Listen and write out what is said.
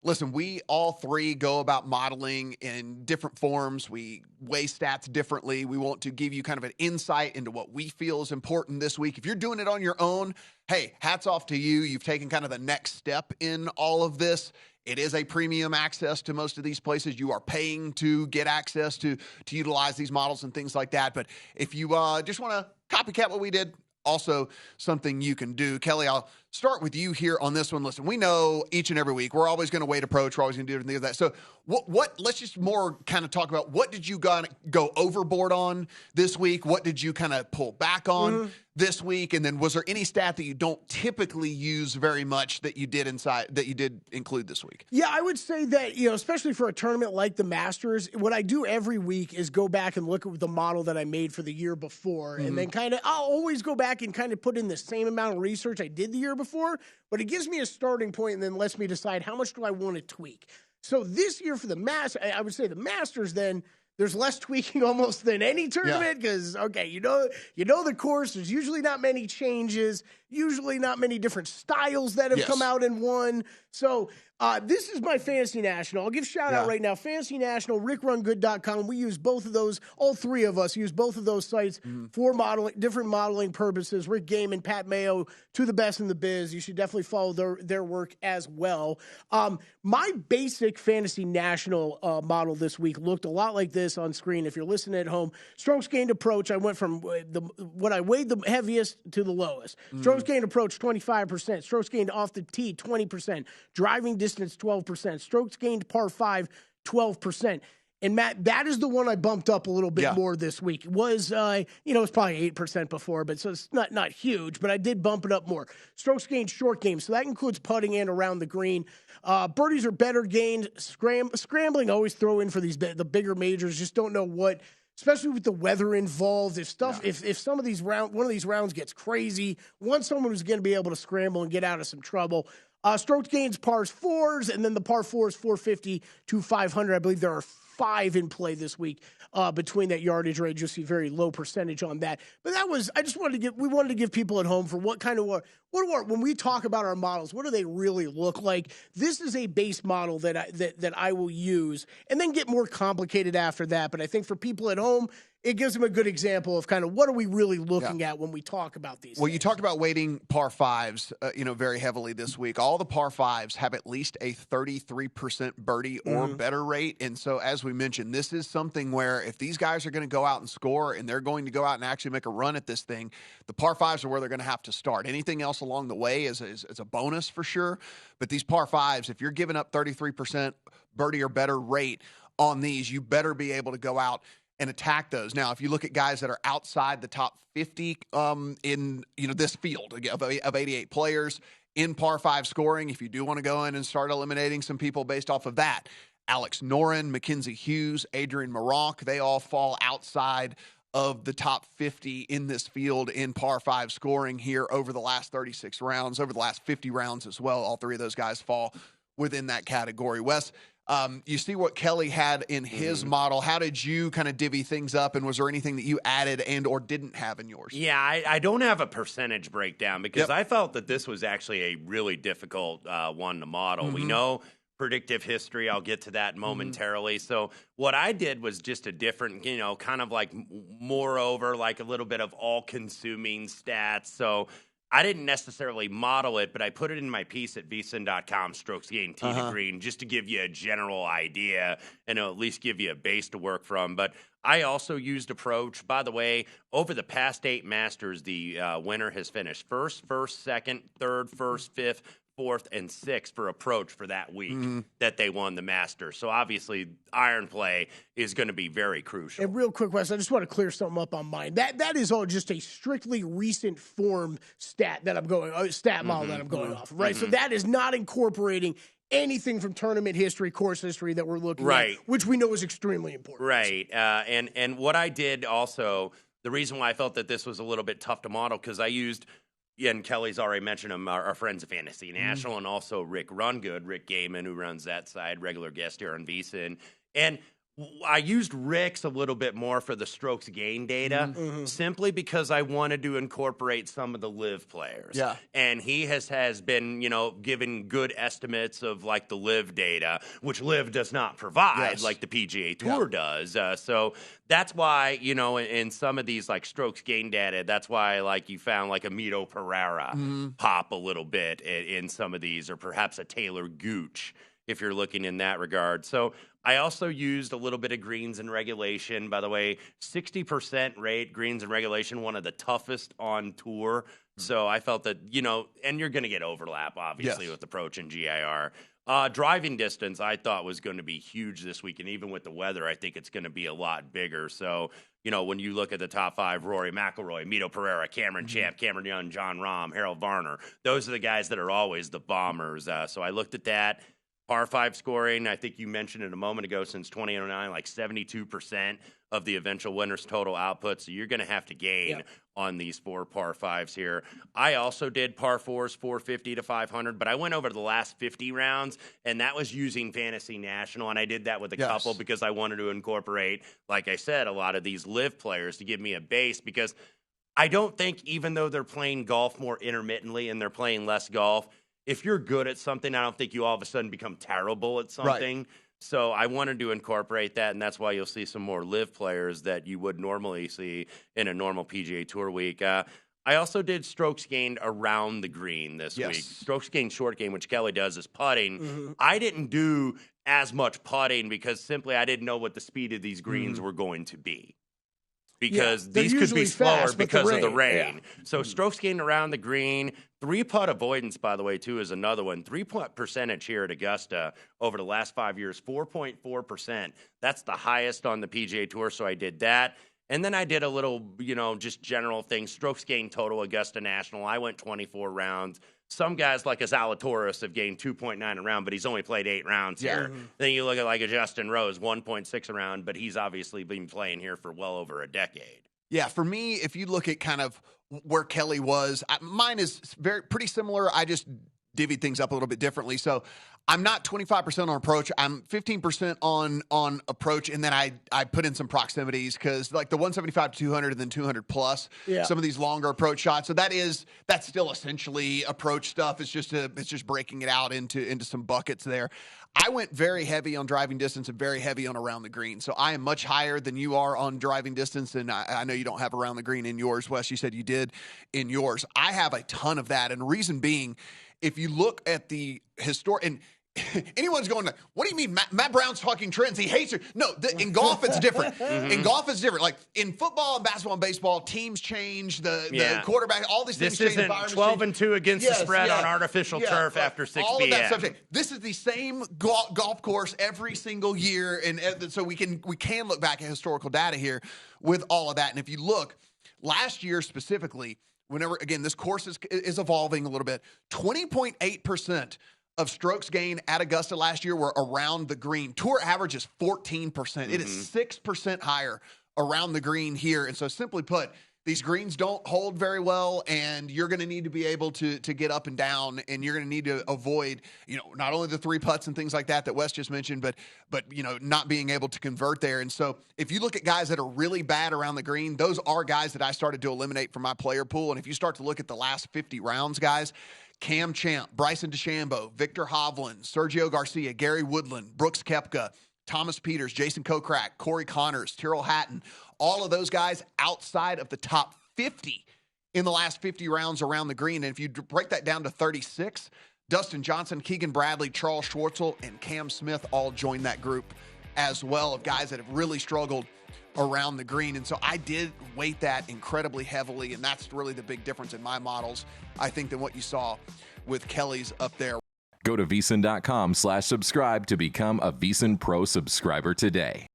Listen, we all three go about modeling in different forms. We weigh stats differently. We want to give you kind of an insight into what we feel is important this week. If you're doing it on your own, hey, hats off to you. You've taken kind of the next step in all of this. It is a premium access to most of these places. You are paying to get access to utilize these models and things like that. But if you just want to copycat what we did, also something you can do. Kelley, I'll start with you here on this one. Listen, we know each and every week we're always going to weight approach. We're always going to do different things like that. So what let's just more kind of talk about what did you go overboard on this week? What did you kind of pull back on this week? And then was there any stat that you don't typically use very much that you did include this week? Yeah, I would say that, especially for a tournament like the Masters, what I do every week is go back and look at the model that I made for the year before. And then I'll always go back and kind of put in the same amount of research I did the year before, but it gives me a starting point and then lets me decide how much do I want to tweak. So this year for the I would say the Masters, then there's less tweaking almost than any tournament because, you know the course. There's usually not many changes, usually not many different styles that have come out in one. So this is my Fantasy National. I'll give shout out right now. Fantasy National, RickRunGood.com. We use both of those. All three of us use both of those sites for different modeling purposes. Rick Gaiman, Pat Mayo, two of the best in the biz. You should definitely follow their work as well. My basic Fantasy National model this week looked a lot like this on screen. If you're listening at home, strokes gained approach, I went from what I weighed the heaviest to the lowest. Strokes gained approach, 25%. Strokes gained off the tee, 20%. Driving distance, 12%. Strokes gained par 5, 12%. And Matt, that is the one I bumped up a little bit more this week. It was, it was probably 8% before, but so it's not huge, but I did bump it up more. Strokes gained short game, so that includes putting and around the green. Birdies are better gained. Scrambling, always throw in for the bigger majors. Just don't know what, especially with the weather involved. If some of these one of these rounds gets crazy, want someone who's going to be able to scramble and get out of some trouble. Strokes gains pars 4s, and then the par 4s 450 to 500. I believe there are 5 in play this week between that yardage range. You'll see very low percentage on that. But we wanted to give people at home for when we talk about our models, what do they really look like? This is a base model that I will use and then get more complicated after that. But I think for people at home, it gives them a good example of kind of what are we really looking at when we talk about these things. You talked about weighting par 5s, very heavily this week. All the par 5s have at least a 33% birdie or better rate. And so, as we mentioned, this is something where if these guys are going to go out and score and they're going to go out and actually make a run at this thing, the par 5s are where they're going to have to start. Anything else along the way is a bonus for sure. But these par 5s, if you're giving up 33% birdie or better rate on these, you better be able to go out and attack those. Now, if you look at guys that are outside the top 50 in this field of 88 players in par 5 scoring, if you do want to go in and start eliminating some people based off of that, Alex Noren, Mackenzie Hughes, Adrian Meronk, they all fall outside of the top 50 in this field in par 5 scoring here over the last 36 rounds, over the last 50 rounds as well. All three of those guys fall within that category. Wes, you see what Kelley had in his model. How did you kind of divvy things up, and was there anything that you added and or didn't have in yours? Yeah, I don't have a percentage breakdown because I felt that this was actually a really difficult one to model. We know predictive history. I'll get to that momentarily. So what I did was just a different, kind of like moreover, like a little bit of all-consuming stats. So I didn't necessarily model it, but I put it in my piece at vsin.com, strokes gained tee to green, just to give you a general idea and at least give you a base to work from. But I also used approach. By the way, over the past 8 Masters, the winner has finished first, second, third, first, fifth, fourth, and 6th for approach for that week that they won the Masters. So obviously, iron play is going to be very crucial. And real quick, Wes, I just want to clear something up on mine. That is all just a strictly recent form stat that I'm going model that I'm going off of, right? So that is not incorporating anything from tournament history, course history that we're looking at, which we know is extremely important. Right. And what I did also, the reason why I felt that this was a little bit tough to model, because I used, and Kelley's already mentioned him, our friends of Fantasy National, and also Rick Rungood, Rick Gaiman, who runs that side, regular guest here on VSiN. And I used Rick's a little bit more for the strokes gain data, simply because I wanted to incorporate some of the live players. Yeah. And he has been, giving good estimates of like the live data, which live does not provide like the PGA Tour does. So that's why, in some of these like strokes gain data, that's why like you found like a Mito Pereira pop a little bit in some of these, or perhaps a Taylor Gooch, if you're looking in that regard. So I also used a little bit of greens and regulation. By the way, 60% rate greens and regulation, one of the toughest on tour. So I felt that, and you're going to get overlap, obviously, with approach and GIR. Driving distance, I thought was going to be huge this week. And even with the weather, I think it's going to be a lot bigger. So, when you look at the top 5, Rory McIlroy, Mito Pereira, Cameron Champ, Cameron Young, John Rahm, Harold Varner, those are the guys that are always the bombers. So I looked at that. Par 5 scoring, I think you mentioned it a moment ago, since 2009, like 72% of the eventual winner's total output. So you're going to have to gain on these 4 par 5s here. I also did par 4s, 450 to 500, but I went over the last 50 rounds, and that was using Fantasy National, and I did that with a couple because I wanted to incorporate, like I said, a lot of these live players to give me a base, because I don't think, even though they're playing golf more intermittently and they're playing less golf, if you're good at something, I don't think you all of a sudden become terrible at something. Right. So I wanted to incorporate that, and that's why you'll see some more live players that you would normally see in a normal PGA Tour week. I also did strokes gained around the green this week. Strokes gained short game, which Kelley does, is putting. I didn't do as much putting because simply I didn't know what the speed of these greens were going to be. Because these could be slower because of the rain. Yeah. So strokes gained around the green. 3-putt avoidance, by the way, too, is another one. 3-putt percentage here at Augusta over the last 5 years, 4.4%. That's the highest on the PGA Tour, so I did that. And then I did a little, just general things. Strokes gained total Augusta National. I went 24 rounds. Some guys like a Zalatoris have gained 2.9 a round, but he's only played 8 rounds here. Then you look at like a Justin Rose, 1.6 a round, but he's obviously been playing here for well over a decade. Yeah, for me, if you look at kind of where Kelley was, mine is pretty similar. I just divvied things up a little bit differently. So I'm not 25% on approach. I'm 15% on approach, and then I put in some proximities because like the 175 to 200 and then 200 plus, some of these longer approach shots. So that's still essentially approach stuff. It's just breaking it out into some buckets there. I went very heavy on driving distance and very heavy on around the green. So I am much higher than you are on driving distance, and I know you don't have around the green in yours, Wes. You said you did in yours. I have a ton of that, and reason being, if you look at the historic, and anyone's going, what do you mean Matt Brown's talking trends? He hates it. No, in golf, it's different. In golf, it's different. Like in football and basketball and baseball, teams change, the quarterback, all these things change. This isn't 12-2 against the spread on artificial turf after 6 all p.m. Of that stuff. This is the same golf course every single year, and so we can look back at historical data here with all of that. And if you look, last year specifically, whenever, again, this course is evolving a little bit, 20.8% of strokes gained at Augusta last year were around the green. Tour average is 14%. It is 6% higher around the green here. And so simply put, these greens don't hold very well, and you're going to need to be able to get up and down, and you're going to need to avoid, not only the 3 putts and things like that Wes just mentioned, but not being able to convert there. And so if you look at guys that are really bad around the green, those are guys that I started to eliminate from my player pool. And if you start to look at the last 50 rounds, guys, Cam Champ, Bryson DeChambeau, Victor Hovland, Sergio Garcia, Gary Woodland, Brooks Koepka, Thomas Peters, Jason Kokrak, Corey Connors, Tyrrell Hatton, all of those guys outside of the top 50 in the last 50 rounds around the green. And if you break that down to 36, Dustin Johnson, Keegan Bradley, Charles Schwartzel, and Cam Smith all join that group as well of guys that have really struggled around the green. And so I did weight that incredibly heavily, and that's really the big difference in my models, I think, than what you saw with Kelley's up there. Go to VSiN.com/subscribe to become a VSiN Pro subscriber today.